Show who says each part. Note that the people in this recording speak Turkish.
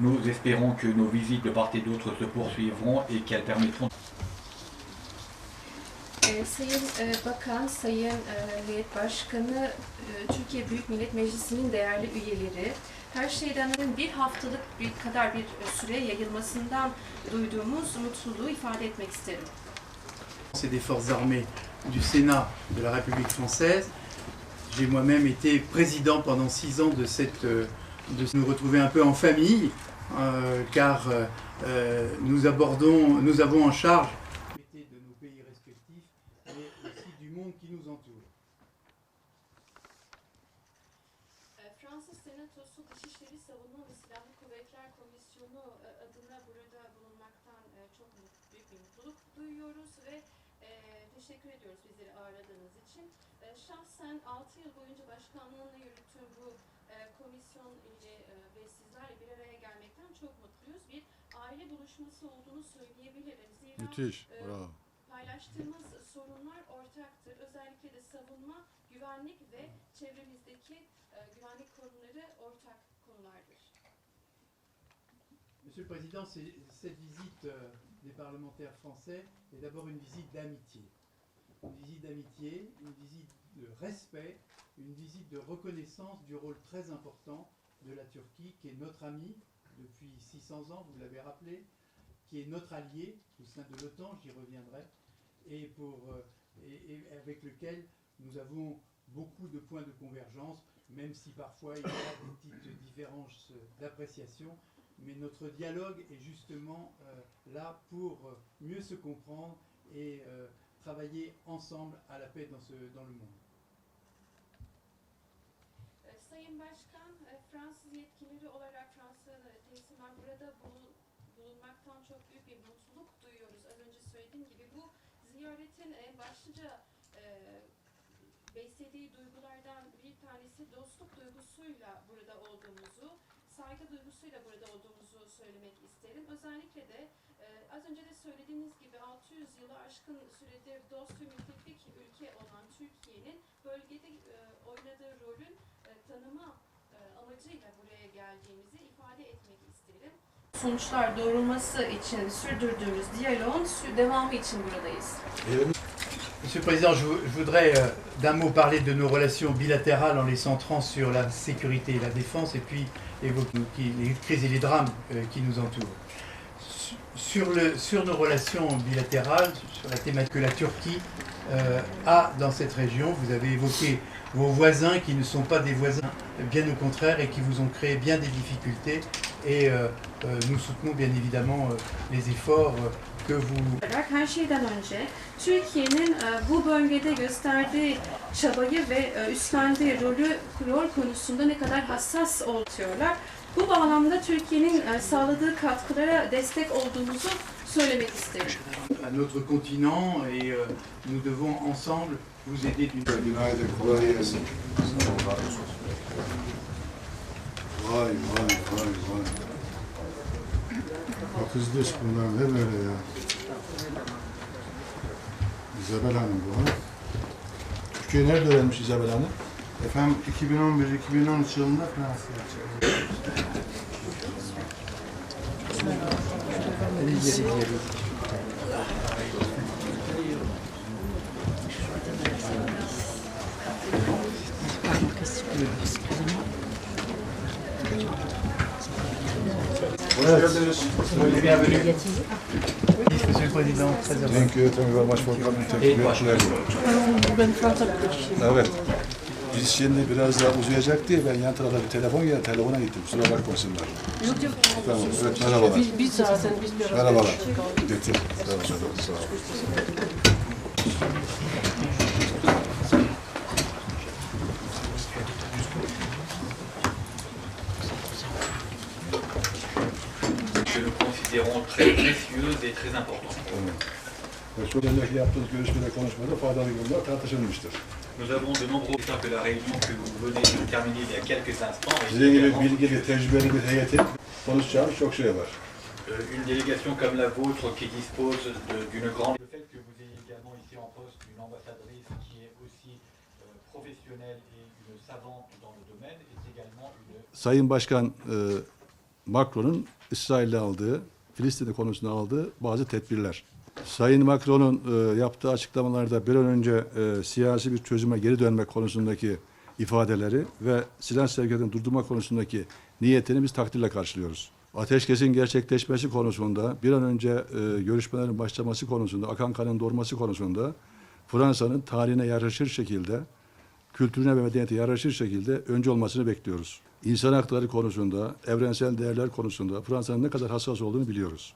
Speaker 1: Nous espérons que nos visites de part et d'autre se poursuivront et qu'elles permettront.
Speaker 2: Sayın Bakan, Sayın Heyet Başkanı, Türkiye Büyük Millet Meclisi'nin değerli üyeleri, her şeyden bir haftalık kadar bir süre yayılmasından duyduğumuz mutluluğu ifade etmek isterim.
Speaker 3: C'est des forces armées du Sénat de la République française. J'ai moi-même été président pendant 6 ans de nous retrouver un peu en famille, car nous avons en charge de nos pays respectifs, mais aussi du monde qui nous entoure.
Speaker 2: Fransız Senatosu Dışişleri Savunma ve Silahlı Kuvvetler Komisyonu adına burada bulunmaktan çok büyük bir mutluluk duyuyoruz ve teşekkür ediyoruz bizleri ağırladığınız için. Şahsen 6 yıl boyunca başkanlığını yürüttüğüm bu komisyon ile ve sizlerle bir araya gelmekten çok mutluyuz. Bir aile buluşması olduğunu söyleyebilirim. Zira
Speaker 4: Müthiş, bravo.
Speaker 2: paylaştığımız sorunlar ortaktır. Özellikle de savunma, güvenlik ve çevremizdeki güvenlik konuları ortak konulardır.
Speaker 3: Monsieur le Président, cette visite des parlementaires français est d'abord une visite d'amitié. Une visite d'amitié, une visite de respect, une visite de reconnaissance du rôle très important de la Turquie, qui est notre ami depuis 600 ans, vous l'avez rappelé, qui est notre allié au sein de l'OTAN, j'y reviendrai, et avec lequel nous avons beaucoup de points de convergence, même si parfois il y a des petites différences d'appréciation. Mais notre dialogue est justement là pour mieux se comprendre et travailler ensemble à la paix dans le monde.
Speaker 2: Sayın Başkan, Fransız yetkilileri olarak Fransa'nın temsilen burada bulunmaktan çok büyük bir mutluluk duyuyoruz. Az önce söylediğim gibi bu ziyaretin başlıca beslediği duygulardan bir tanesi dostluk duygusuyla burada olduğumuzu, saygı duygusuyla burada olduğumuzu söylemek isterim. Özellikle de az önce de söylediğiniz gibi 600 yılı aşkın süredir dost ve müttefik ülke olan Türkiye'nin bölgede oynadığı rolün tanıma amacıyla buraya geldiğimizi ifade etmek isterim. Sonuçlar doğrulması için sürdürdüğümüz diyaloğun devamı için buradayız.
Speaker 3: Monsieur le Président, je voudrais d'un mot parler de nos relations bilatérales en les centrant sur la sécurité et la défense, et puis évoquer les crises et les drames qui nous entourent. Sur nos relations bilatérales, sur la thématique que la Turquie a dans cette région, vous avez évoqué vos voisins qui ne sont pas des voisins, bien au contraire, et qui vous ont créé bien des difficultés, et nous soutenons bien évidemment les efforts que vous...
Speaker 2: Her şeyden önce Türkiye'nin bu bölgede gösterdiği çabayı ve üstlendiği rol konusunda ne kadar hassas oluyorlar. Bu bağlamda Türkiye'nin sağladığı katkılara destek olduğumuzu söylemek isterim.
Speaker 3: À notre continent et nous devons ensemble vous aider d'une...
Speaker 4: Günaydın, kolay gelsin. Vay. Bak hızlı iş bunlar ne böyle ya. İzabel Hanım bu ha. Türkiye nerede öğrenmiş İzabel Hanım?
Speaker 5: Efendim 2011-2013 yılında Fransa'ya çıktı.
Speaker 3: Bienvenue. Monsieur le Président, très heureux.
Speaker 4: Thank you very much for coming. Evet. Biz şimdi biraz daha uzayacak diye ben yan tarafa bir telefona gittim. Kusura bakmasınlar.
Speaker 6: Yok.
Speaker 4: Tamam, evet merhabalar.
Speaker 6: Biz zaten biraz...
Speaker 4: Merhabalar. Getir. Tamam, sağ ol.
Speaker 1: Que nous considérons très précieuses et très importantes.
Speaker 4: Şu önceki yaptığınız görüşmede konuşmada faydalı konular tartışılmıştır.
Speaker 1: Nous avons de nombreux points que la réunion que vous venez de terminer il y a quelques instants.
Speaker 4: Sizin gibi bilgili, tecrübeli bir heyetin konuşacağımız çok şey var.
Speaker 1: Une délégation comme la vôtre qui dispose d'une grande... Le fait que vous ayez également ici en poste une ambassadrice qui est aussi professionnelle et une savante dans le domaine est également une...
Speaker 4: Sayın Başkan Macron'un İsrail'le aldığı, Filistin konusunda aldığı bazı tedbirler. Sayın Macron'un yaptığı açıklamalarda bir an önce siyasi bir çözüme geri dönmek konusundaki ifadeleri ve silah sevkiyatını durdurma konusundaki niyetini biz takdirle karşılıyoruz. Ateşkesin gerçekleşmesi konusunda, bir an önce görüşmelerin başlaması konusunda, akan kanın durması konusunda Fransa'nın tarihine yaraşır şekilde, kültürüne ve medeniyete yaraşır şekilde önce olmasını bekliyoruz. İnsan hakları konusunda, evrensel değerler konusunda Fransa'nın ne kadar hassas olduğunu biliyoruz.